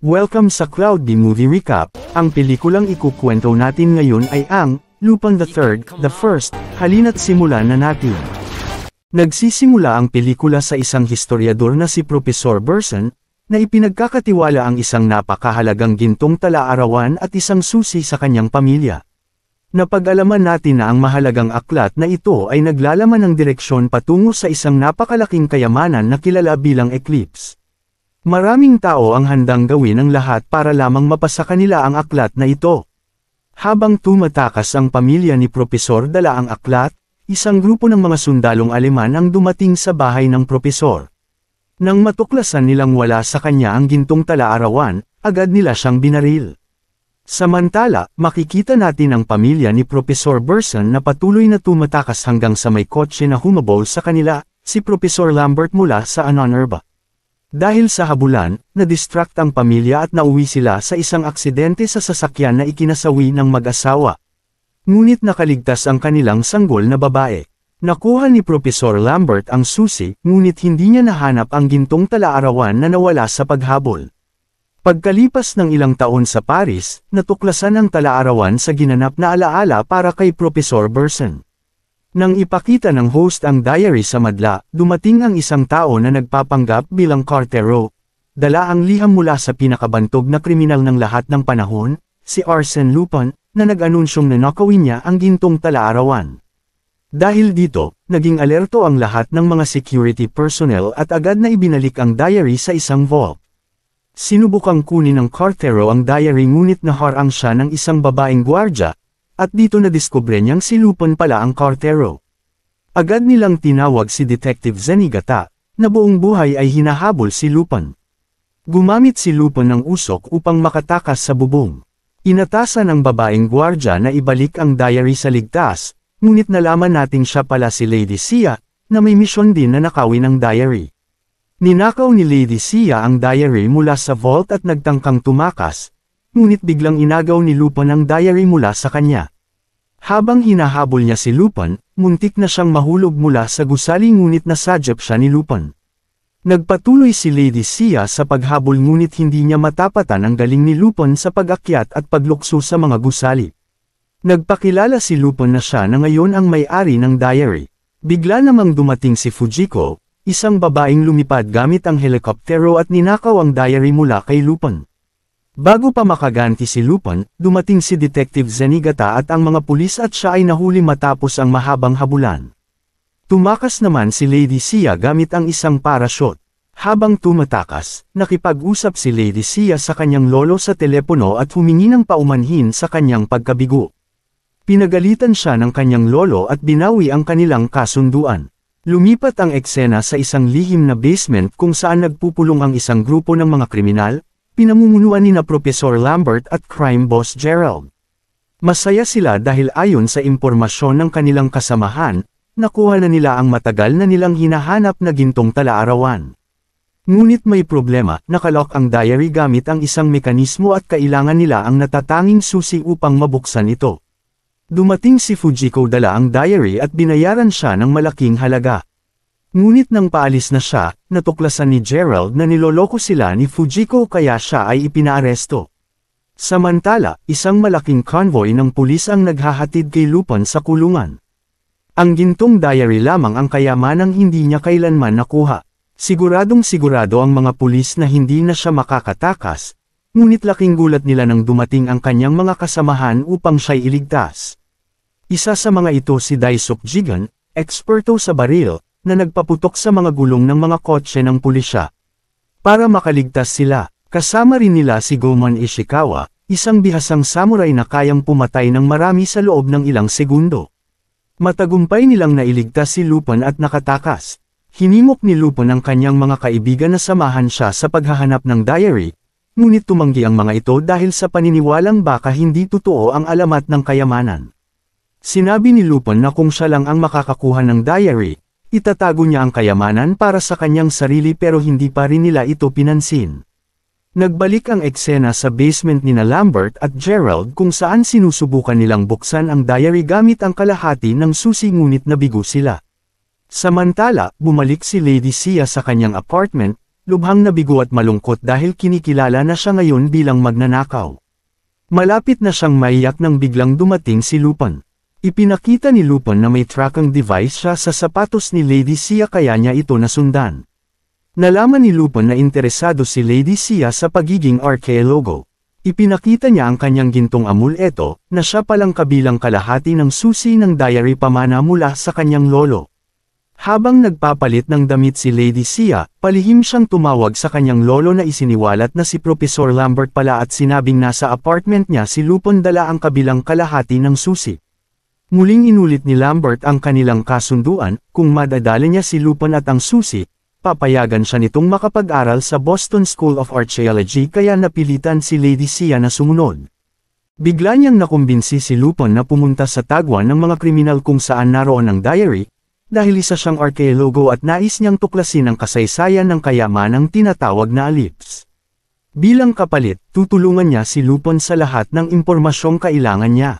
Welcome sa Cloud B Movie Recap. Ang pelikulang ikukwento natin ngayon ay ang Lupin III, The First. Halina't simulan na natin. Nagsisimula ang pelikula sa isang historiador na si Professor Burson, na ipinagkakatiwala ang isang napakahalagang gintong tala-arawan at isang susi sa kanyang pamilya. Napag-alaman natin na ang mahalagang aklat na ito ay naglalaman ng direksyon patungo sa isang napakalaking kayamanan na kilala bilang Eclipse. Maraming tao ang handang gawin ang lahat para lamang mapasa kanila ang aklat na ito. Habang tumatakas ang pamilya ni Propesor dala ang aklat, isang grupo ng mga sundalong Aleman ang dumating sa bahay ng Propesor. Nang matuklasan nilang wala sa kanya ang gintong tala-arawan, agad nila siyang binaril. Samantala, makikita natin ang pamilya ni Professor Burson na patuloy na tumatakas hanggang sa may kotse na humabol sa kanila, si Professor Lambert mula sa Anonurba. Dahil sa habulan, na-distract ang pamilya at nauwi sila sa isang aksidente sa sasakyan na ikinasawi ng mag-asawa. Ngunit nakaligtas ang kanilang sanggol na babae. Nakuha ni Professor Lambert ang susi, ngunit hindi niya nahanap ang gintong tala-arawan na nawala sa paghabol. Pagkalipas ng ilang taon sa Paris, natuklasan ang tala-arawan sa ginanap na alaala para kay Professor Burson. Nang ipakita ng host ang diary sa madla, dumating ang isang tao na nagpapanggap bilang Cartero. Dala ang liham mula sa pinakabantog na kriminal ng lahat ng panahon, si Arsène Lupin, na nag-anunsyong nanakawin niya ang gintong tala-arawan. Dahil dito, naging alerto ang lahat ng mga security personnel at agad na ibinalik ang diary sa isang vault. Sinubukang kunin ng Cartero ang diary ngunit naharang siya ng isang babaeng gwardya, at dito nadiskubre niyang si Lupin pala ang Cartero. Agad nilang tinawag si Detective Zenigata, na buong buhay ay hinahabol si Lupin. Gumamit si Lupin ng usok upang makatakas sa bubong. Inatasan ng babaeng gwardya na ibalik ang diary sa ligtas, ngunit nalaman nating siya pala si Lady Sia, na may misyon din na nakawin ang diary. Ninakaw ni Lady Sia ang diary mula sa vault at nagtangkang tumakas, ngunit biglang inagaw ni Lupin ang diary mula sa kanya. Habang hinahabol niya si Lupin, muntik na siyang mahulog mula sa gusali ngunit nasadyap siya ni Lupin. Nagpatuloy si Lady Sia sa paghabol ngunit hindi niya matapatan ang galing ni Lupin sa pag-akyat at paglukso sa mga gusali. Nagpakilala si Lupin na siya na ngayon ang may-ari ng diary. Bigla namang dumating si Fujiko, isang babaeng lumipad gamit ang helikoptero at ninakaw ang diary mula kay Lupin. Bago pa makaganti si Lupin, dumating si Detective Zenigata at ang mga pulis at siya ay nahuli matapos ang mahabang habulan. Tumakas naman si Lady Sia gamit ang isang parachute. Habang tumatakas, nakipag-usap si Lady Sia sa kanyang lolo sa telepono at humingi ng paumanhin sa kanyang pagkabigo. Pinagalitan siya ng kanyang lolo at binawi ang kanilang kasunduan. Lumipat ang eksena sa isang lihim na basement kung saan nagpupulong ang isang grupo ng mga kriminal, pinamumunuan ni na Professor Lambert at crime boss Gerald. Masaya sila dahil ayon sa impormasyon ng kanilang kasamahan, nakuha na nila ang matagal na nilang hinahanap na gintong tala-arawan. Ngunit may problema, nakalock ang diary gamit ang isang mekanismo at kailangan nila ang natatanging susi upang mabuksan ito. Dumating si Fujiko dala ang diary at binayaran siya ng malaking halaga. Ngunit nang paalis na siya, natuklasan ni Gerald na niloloko sila ni Fujiko kaya siya ay ipinaaresto. Samantala, isang malaking convoy ng pulis ang naghahatid kay Lupin sa kulungan. Ang gintong diary lamang ang kayamanang hindi niya kailanman nakuha. Siguradong sigurado ang mga pulis na hindi na siya makakatakas, ngunit laking gulat nila nang dumating ang kanyang mga kasamahan upang siya'y iligtas. Isa sa mga ito si Daisuke Jigen, eksperto sa baril, na nagpaputok sa mga gulong ng mga kotse ng pulisya. Para makaligtas sila, kasama rin nila si Goemon Ishikawa, isang bihasang samurai na kayang pumatay ng marami sa loob ng ilang segundo. Matagumpay nilang nailigtas si Lupin at nakatakas. Hinimok ni Lupin ang kanyang mga kaibigan na samahan siya sa paghahanap ng diary, ngunit tumanggi ang mga ito dahil sa paniniwalang baka hindi totoo ang alamat ng kayamanan. Sinabi ni Lupin na kung siya lang ang makakakuha ng diary, itatago niya ang kayamanan para sa kanyang sarili pero hindi pa rin nila ito pinansin. Nagbalik ang eksena sa basement nina Lambert at Gerald kung saan sinusubukan nilang buksan ang diary gamit ang kalahati ng susi ngunit nabigo sila. Samantala, bumalik si Lady Sia sa kanyang apartment, lubhang nabigo at malungkot dahil kinikilala na siya ngayon bilang magnanakaw. Malapit na siyang maiyak nang biglang dumating si Lupin. Ipinakita ni Lupin na may tracking device siya sa sapatos ni Lady Xia kaya niya ito nasundan. Nalaman ni Lupin na interesado si Lady Xia sa pagiging arkeologo. Ipinakita niya ang kanyang gintong amuleto, na siya palang kabilang kalahati ng susi ng diary pamana mula sa kanyang lolo. Habang nagpapalit ng damit si Lady Xia, palihim siyang tumawag sa kanyang lolo na isiniwalat na si Professor Lambert pala at sinabing nasa apartment niya si Lupin dala ang kabilang kalahati ng susi. Muling inulit ni Lambert ang kanilang kasunduan, kung madadala niya si Lupin at ang susi, papayagan siya nitong makapag-aral sa Boston School of Archaeology kaya napilitan si Lady Xia na sumunod. Bigla niyang nakumbinsi si Lupin na pumunta sa tagwan ng mga kriminal kung saan naroon ang diary, dahil isa siyang arkeologo at nais niyang tuklasin ang kasaysayan ng kayamanang tinatawag na Ellipse. Bilang kapalit, tutulungan niya si Lupin sa lahat ng impormasyong kailangan niya.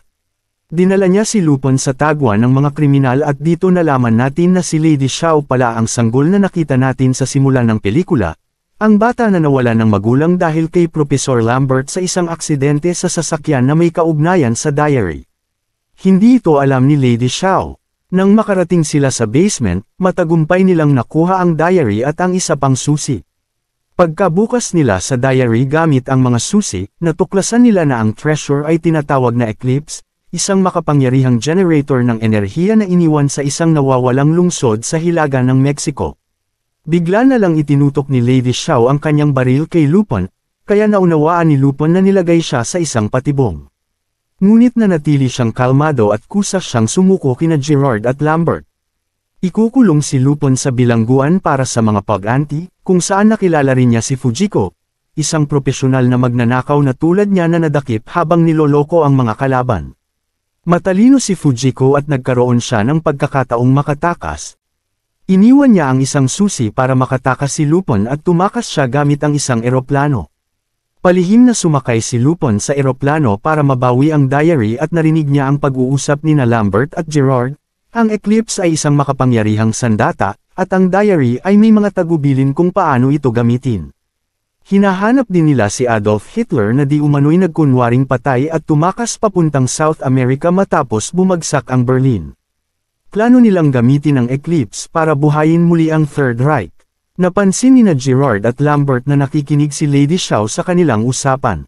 Dinala niya si Lupin sa tagwan ng mga kriminal at dito nalaman natin na si Lady Xiao pala ang sanggol na nakita natin sa simula ng pelikula, ang bata na nawala ng magulang dahil kay Professor Lambert sa isang aksidente sa sasakyan na may kaugnayan sa diary. Hindi ito alam ni Lady Xiao. Nang makarating sila sa basement, matagumpay nilang nakuha ang diary at ang isa pang susi. Pagkabukas nila sa diary gamit ang mga susi, natuklasan nila na ang treasure ay tinatawag na Eclipse, isang makapangyarihang generator ng enerhiya na iniwan sa isang nawawalang lungsod sa hilaga ng Mexico. Bigla na lang itinutok ni Lady Xiao ang kanyang baril kay Lupin, kaya naunawaan ni Lupin na nilagay siya sa isang patibong. Ngunit nanatili siyang kalmado at kusa siyang sumuko kina Gerard at Lambert. Ikukulong si Lupin sa bilangguan para sa mga pag-anti, kung saan nakilala rin niya si Fujiko, isang profesional na magnanakaw na tulad niya na nadakip habang niloloko ang mga kalaban. Matalino si Fujiko at nagkaroon siya ng pagkakataong makatakas. Iniwan niya ang isang susi para makatakas si Lupin at tumakas siya gamit ang isang eroplano. Palihim na sumakay si Lupin sa eroplano para mabawi ang diary at narinig niya ang pag-uusap ni Lambert at Gerard. Ang Eclipse ay isang makapangyarihang sandata, at ang diary ay may mga tagubilin kung paano ito gamitin. Hinahanap din nila si Adolf Hitler na di umano'y nagkunwaring patay at tumakas papuntang South America matapos bumagsak ang Berlin. Plano nilang gamitin ang Eclipse para buhayin muli ang Third Reich. Napansin ni Gerard at Lambert na nakikinig si Lady Xiao sa kanilang usapan.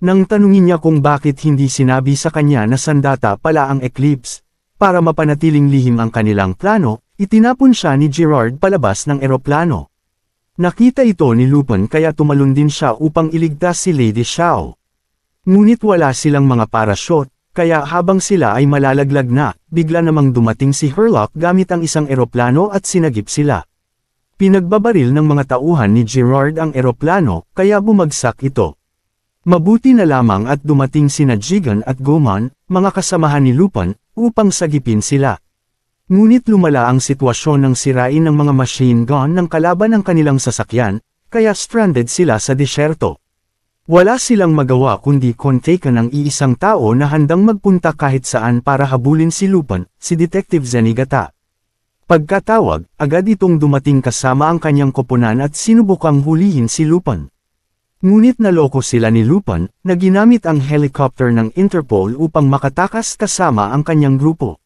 Nang tanungin niya kung bakit hindi sinabi sa kanya na sandata pala ang Eclipse, para mapanatiling lihim ang kanilang plano, itinapon siya ni Gerard palabas ng eroplano. Nakita ito ni Lupin kaya tumalon din siya upang iligtas si Lady Xiao. Ngunit wala silang mga parachute, kaya habang sila ay malalaglag na, bigla namang dumating si Herlock gamit ang isang eroplano at sinagip sila. Pinagbabaril ng mga tauhan ni Gerard ang eroplano, kaya bumagsak ito. Mabuti na lamang at dumating sina Jigen at Goman, mga kasamahan ni Lupin, upang sagipin sila. Ngunit lumala ang sitwasyon ng sirain ng mga machine gun ng kalaban ng kanilang sasakyan, kaya stranded sila sa disyerto. Wala silang magawa kundi kontakan ng iisang tao na handang magpunta kahit saan para habulin si Lupin, si Detective Zenigata. Pagkatawag, agad itong dumating kasama ang kanyang koponan at sinubukang hulihin si Lupin. Ngunit naloko sila ni Lupin, na ginamit ang helicopter ng Interpol upang makatakas kasama ang kanyang grupo.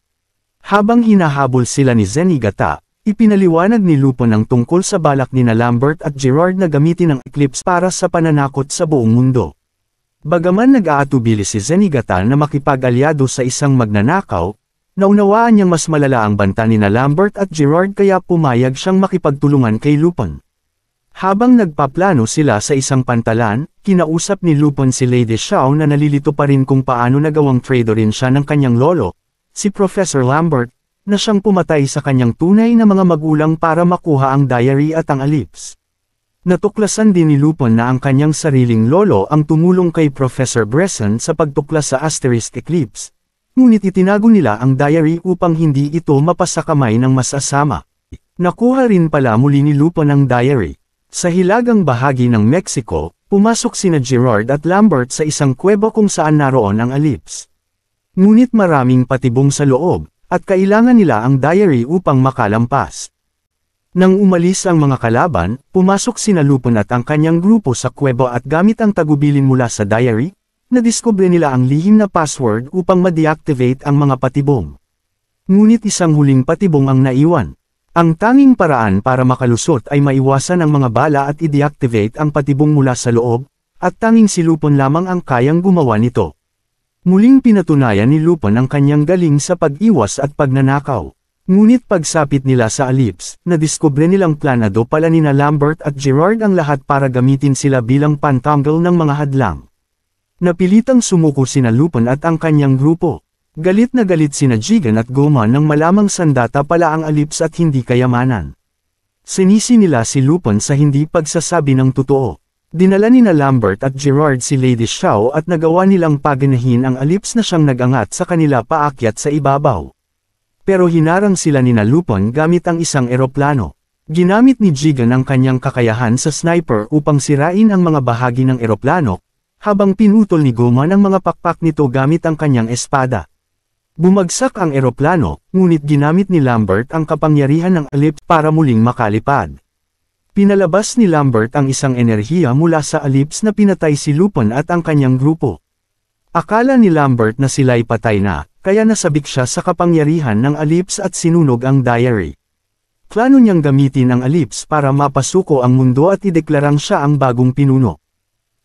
Habang hinahabol sila ni Zenigata, ipinaliwanag ni Lupin ang tungkol sa balak ni Lambert at Gerard na gamitin ang Eclipse para sa pananakot sa buong mundo. Bagaman nag-aatubili si Zenigata na makipag-alyado sa isang magnanakaw, naunawaan niyang mas malala ang banta ni Lambert at Gerard kaya pumayag siyang makipagtulungan kay Lupin. Habang nagpaplano sila sa isang pantalan, kinausap ni Lupin si Lady Xiao na nalilito pa rin kung paano nagawang traidorin siya ng kanyang lolo, si Professor Lambert, na siyang pumatay sa kanyang tunay na mga magulang para makuha ang diary at ang Ellipse. Natuklasan din ni Lupin na ang kanyang sariling lolo ang tumulong kay Professor Bresson sa pagtuklas sa Asterisk Eclipse, ngunit itinago nila ang diary upang hindi ito mapasa kamay ng masasama. Nakuha rin pala muli ni Lupin ang diary. Sa hilagang bahagi ng Mexico, pumasok sina Gerard at Lambert sa isang kuweba kung saan naroon ang Ellipse. Ngunit maraming patibong sa loob, at kailangan nila ang diary upang makalampas. Nang umalis ang mga kalaban, pumasok sina Lupin at ang kanyang grupo sa kuweba at gamit ang tagubilin mula sa diary, nadiskubre nila ang lihim na password upang ma-deactivate ang mga patibong. Ngunit isang huling patibong ang naiwan. Ang tanging paraan para makalusot ay maiwasan ang mga bala at i-deactivate ang patibong mula sa loob, at tanging si Lupin lamang ang kayang gumawa nito. Muling pinatunayan ni Lupin ang kanyang galing sa pag-iwas at pagnanakaw. Ngunit pagsapit nila sa Ellipse, nadiskubre nilang planado pala nina Lambert at Gerard ang lahat para gamitin sila bilang pantanggal ng mga hadlang. Napilitang sumuko sina Lupin at ang kanyang grupo. Galit na galit sina Jigen at Goma nang malamang sandata pala ang Ellipse at hindi kayamanan. Sinisi nila si Lupin sa hindi pagsasabi ng totoo. Dinala nina Lambert at Gerard si Lady Xiao at nagawa nilang paganahin ang Ellipse na siyang nagangat sa kanila paakyat sa ibabaw. Pero hinarang sila nina Lupin gamit ang isang eroplano. Ginamit ni Jigen ang kanyang kakayahan sa sniper upang sirain ang mga bahagi ng eroplano, habang pinutol ni Goma ang mga pakpak nito gamit ang kanyang espada. Bumagsak ang eroplano, ngunit ginamit ni Lambert ang kapangyarihan ng Ellipse para muling makalipad. Pinalabas ni Lambert ang isang enerhiya mula sa Ellipse na pinatay si Lupin at ang kanyang grupo. Akala ni Lambert na sila'y patay na, kaya nasabik siya sa kapangyarihan ng Ellipse at sinunog ang diary. Plano niyang gamitin ang Ellipse para mapasuko ang mundo at ideklarang siya ang bagong pinuno.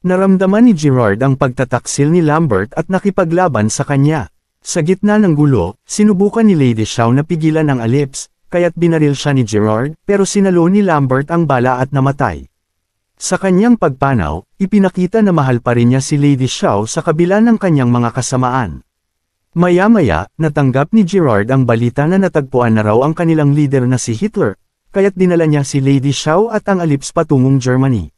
Naramdaman ni Gerard ang pagtataksil ni Lambert at nakipaglaban sa kanya. Sa gitna ng gulo, sinubukan ni Lady Xiao na pigilan ang Ellipse, kaya't binaril siya ni Gerard, pero sinalo ni Lambert ang bala at namatay. Sa kanyang pagpanaw, ipinakita na mahal pa rin niya si Lady Xiao sa kabila ng kanyang mga kasamaan. Maya-maya, natanggap ni Gerard ang balita na natagpuan na raw ang kanilang leader na si Hitler, kaya't dinala niya si Lady Xiao at ang Ellipse patungong Germany.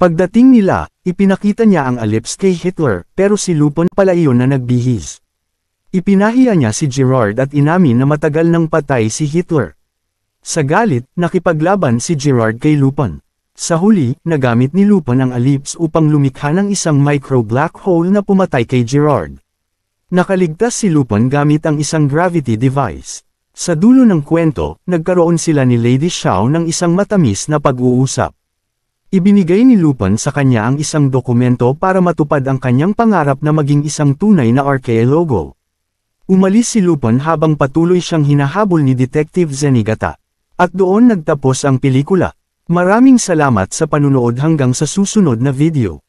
Pagdating nila, ipinakita niya ang Ellipse kay Hitler, pero si Lupin pala iyon na nagbihis. Ipinahiya niya si Gerard at inamin na matagal nang patay si Hitler. Sa galit, nakipaglaban si Gerard kay Lupin. Sa huli, nagamit ni Lupin ang Ellipse upang lumikha ng isang micro-black hole na pumatay kay Gerard. Nakaligtas si Lupin gamit ang isang gravity device. Sa dulo ng kwento, nagkaroon sila ni Lady Xiao ng isang matamis na pag-uusap. Ibinigay ni Lupin sa kanya ang isang dokumento para matupad ang kanyang pangarap na maging isang tunay na arkeologo. Umalis si Lupin habang patuloy siyang hinahabol ni Detective Zenigata. At doon nagtapos ang pelikula. Maraming salamat sa panunood hanggang sa susunod na video.